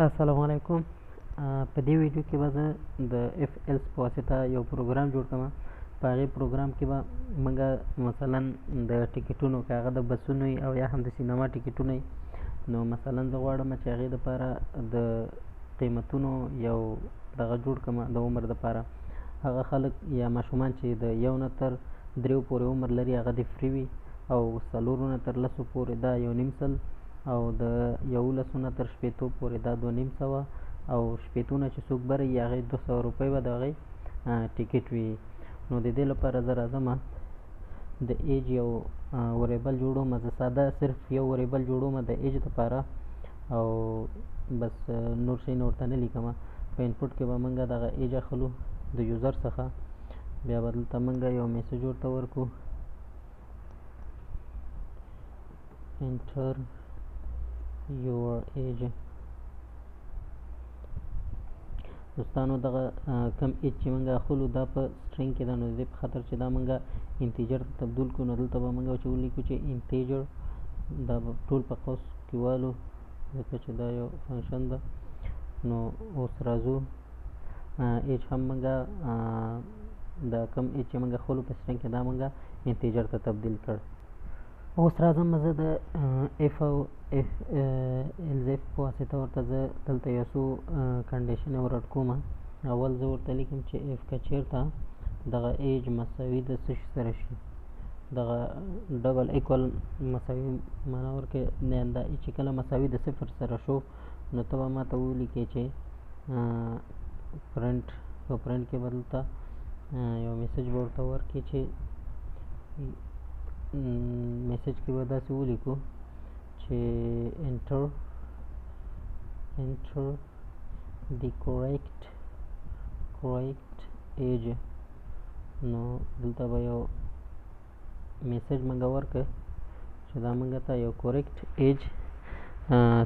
السلام علیکم. په دې ویډیو کې به زه د اف ایلس په واسطه یو پروګرام جوړ کړم. په هغې پروګرام کې به موږ مثلا د ټیکټونو که هغه د بسونو وي او یا هم د سینما ټیکټونه وي، نو مثلا زه غواړم چې هغې دپاره د قیمتونو یو دغه جوړ کړم د عمر دپاره. هغه خلک یا ماشومان چې د 1 نه تر 3 پورې عمر لري هغه دې فري وي، او 4 نه تر 10 پورې دا 1.5 سل، او د 11 نه تر 15 پورې دا 2.5 او 15 نه چې څوک بره وي هغې 200 روپۍ به د هغې ټیکټ وي. نو د دې لپاره زه راځم د ایج یو وریبل جوړوم. زه ساده صرف یو وریبل جوړوم د ایج دپاره، او بس نور شی نه ورته نه لیکم. په انپوټ کې به موږ دغه ایج اخلو د یوزر څخه، بیا به دلته موږ یو میسج ورته ورکړو enter your age. دوستانو دغه کم ایج چې موږ اخلو دا په سټرینګ کې ده، نو د دې په خاطر چې دا موږ انټیجر ته تبدیل کړو، نو دلته به موږ چې ولیکو چې انټیجر، دا به ټول په قوس کې والو ځکه چې دا یو فنکشن ده. نو اوس راځو ایج هم موږ د کم ایج چې موږ اخلو په سټرینګ کې دا موږ انټیجر ته تبدیل کړ. اوس راځم زه د اف او الزیف په واسطه ورته زه دلته یو څو کنډیشنې ورډ کوم. اول زه ورته لیکم چې اف که چېرته دغه ایج مساوي د څه شي سره شي، دغه ډبل ایکول مساوي معنا ورکړې، دا ایج چې کله مساوي د 0 سره شو نو ته به ما ته ولیکې چې پرنټ. په پرنټ کې به دلته یو میسج به ورته ورکړې چې میسج کې به داسې ولیکو چې enter the correct age. نو دلته به یو میسج موږ ورکړ چې دا موږ ته یو کریکټ ایج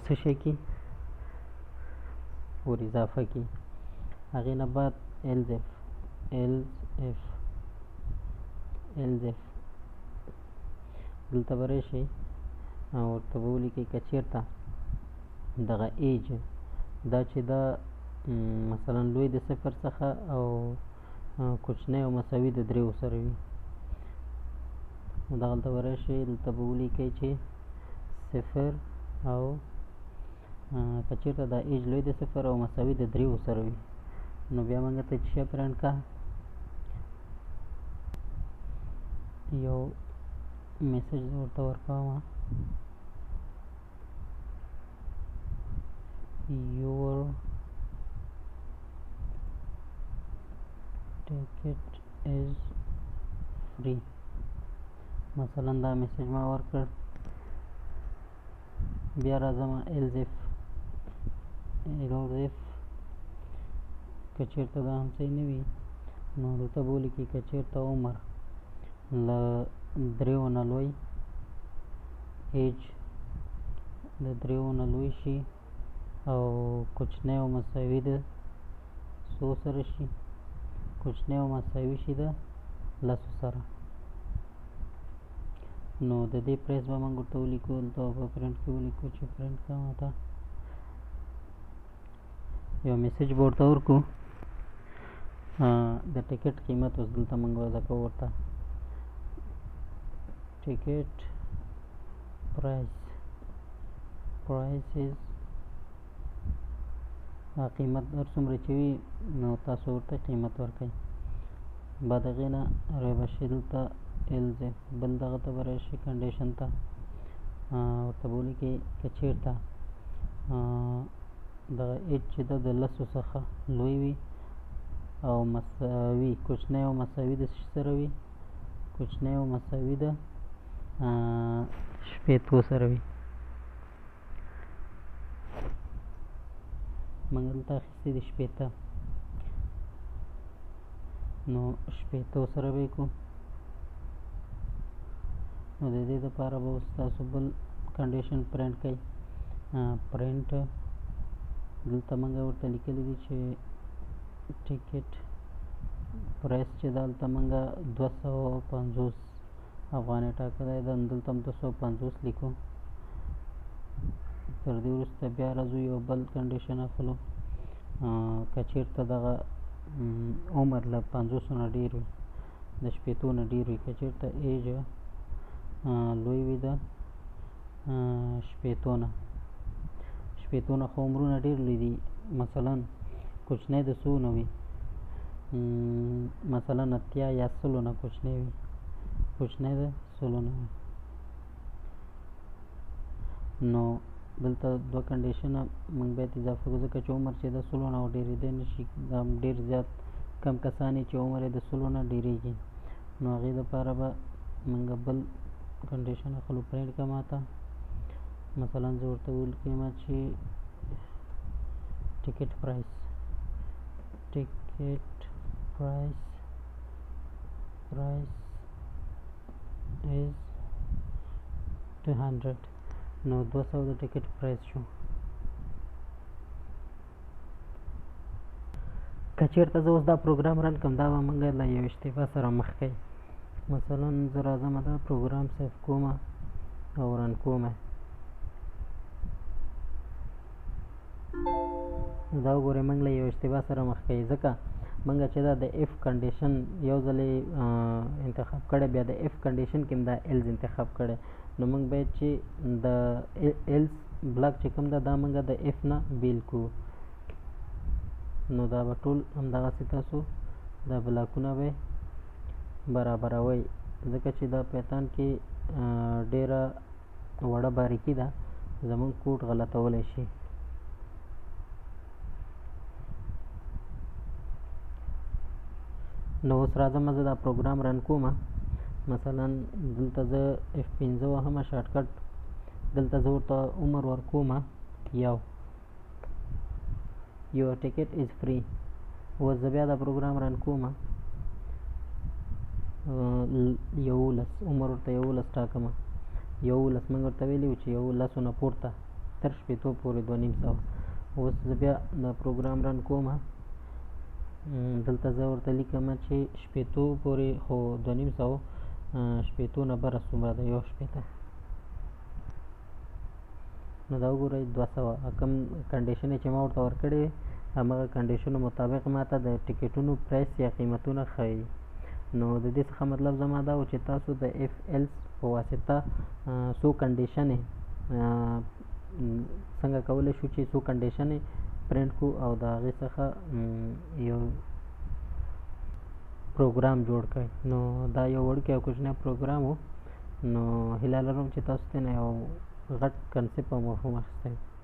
څه شی کې ور اضافه کړي. هغې نه بعد الزف دلته به راشئ او ورته به ولیکئ که چېرته دغه ایج دا چې دا مثلا لوی د 0 څخه او کوچنی او مساوي د 3 سره وي، نو دغلته به راشئ، دلته به ولیکئ چې 0 او که چېرته دا ایج لوی د 0 او مساوي د 3 سره وي، نو بیا موږ ته چې پرنټ کا یو میسج ورته ورکوم your ticket is free. مثلا دا میسج ما ورکړ. بیا راځم الزف که چېرته دا هم صحیح نه وي نو دلته به ولیکئ که چېرته عمر له 3 نه لوی، ایج د 3 نه لوی شي او کوچنی او مساوي د 100 سره شي، کوچنی او مساوي شي د 10 سره. نو د دې پرایس به موږ ورته ولیکو، دلته په پرنټ کې ولیکو چې پرنټ کا ماته یو میسج به ورته ورکړو د ټیکټ قیمت. اوس دلته موږ وضع کوو ورته ټیکټ پرایس از قیمت هر څومره چې وي نو تاسو ورته قیمت ورکئ. بعد هغې نه راشئ دلته الزف بل دغه ته به راشئ کنډیشن ته، ورته به ولیکئ که چېرته دغه ایج چې ده د 10 څخه لوی وي او مساوي کوچنی او مساوي د څه سره وي، کوچنی او مساوي د 15 سره وي. موږ دلته اخیستې دي 15، نو 15 سره به یې کړو. نو د دې دپاره به اوس تاسو بل کنډیشن پرنټ کوئ. پرنټ دلته موږ ورته لیکلی دي چې ټیکټ پرایس چې ده هلته موږ 250 افغانۍ ټاکلی ده، دلته هم 250 لیکو. تر دې وروسته بیا راځو یو بل کنډیشن اخلو. که چېرته دغه عمر له 50 نه ډېر وي، د 80 نه ډېر وي، که چېرته ایج لوی وي د 80 نه، 80 نه خو عمرونه ډېر لوی دي، مثلا کوچنی د 100 نه وي، مثلا 80 یا 100 نه کوچنی وي، کوچنی د 100 نه وي. نو دلته دوه کنډیشنه موږ باید اضافه کړو، ځکه چې عمر چې د 100 نه ډېرېدی نه شي، دا ډېر زیات کم کسان چې عمر یې د 100 نه ډېرېږي، نو هغې دپاره به موږ بل کنډیشن اخلو. پرنټ که ماته مثلا زه ورته ولیکم چې ټیکټ پرایس is 200. نو 200 د ټیکټ پرایس شو. که چېرته زه اوس دا پروګرام رن کړم، دا به موږ له یو اشتباه سره مخ کوي. مثلا زه راځم دا پروګرام سیف کوم او رن کوم، دا وګورئ موږ له یو اشتباه سره مخ کوي، ځکه موږ چې دا د اف کنډیشن یو ځل انتخاب کړی، بیا د اف کنډیشن کې هم دا ایلز انتخاب کړی، نو موږ باید چې د ایلز بلاک چې کوم ده دا موږ د اف نه بیل کړو. نو دا به ټول همدغسې تاسو دا بلاکونه به برابروئ، ځکه چې دا پیتان کې ډېره وړه باریکي ده، زموږ کوډ غلطولی شي. نو اوس راځم زه دا پروګرام رن کوم، مثلا دلته زه F15 وهمه شارټکټ، دلته زه ورته عمر ورکوم یو، your ticket is free. اوس زه بیا دا پروګرام رن کوم، 11 عمر ورته 11 ټاکم، 11 موږ ورته ویلي وو چې 11 نه پورته تر 80 پورې 250. اوس زه بیا دا پروګرام رن کوم، دلته زه ورته لیکم چې 80 پورې خو 250، 80 نه بره څومره ده 180. نو دا وګورئ 200 کوم کنډیشن چې ما ورته ورکړی همغه کنډیشنو مطابق ماته د ټیکټونو پرایس یا قیمتونه ښیي. نو د دې څخه مطلب زما دا و چې تاسو د اف ایلس په واسطه څو کنډیشنې څنګه کولی شو چې څو کنډیشنې پرنټ کړو او د هغې څخه یو پروګرام جوړ کړئ. نو دا یو وړوکی او کوچنی پروګرام و، نو هیله لرم چې تاسو ته نه یو غټ کنسپټ او مفهوم اخیستی.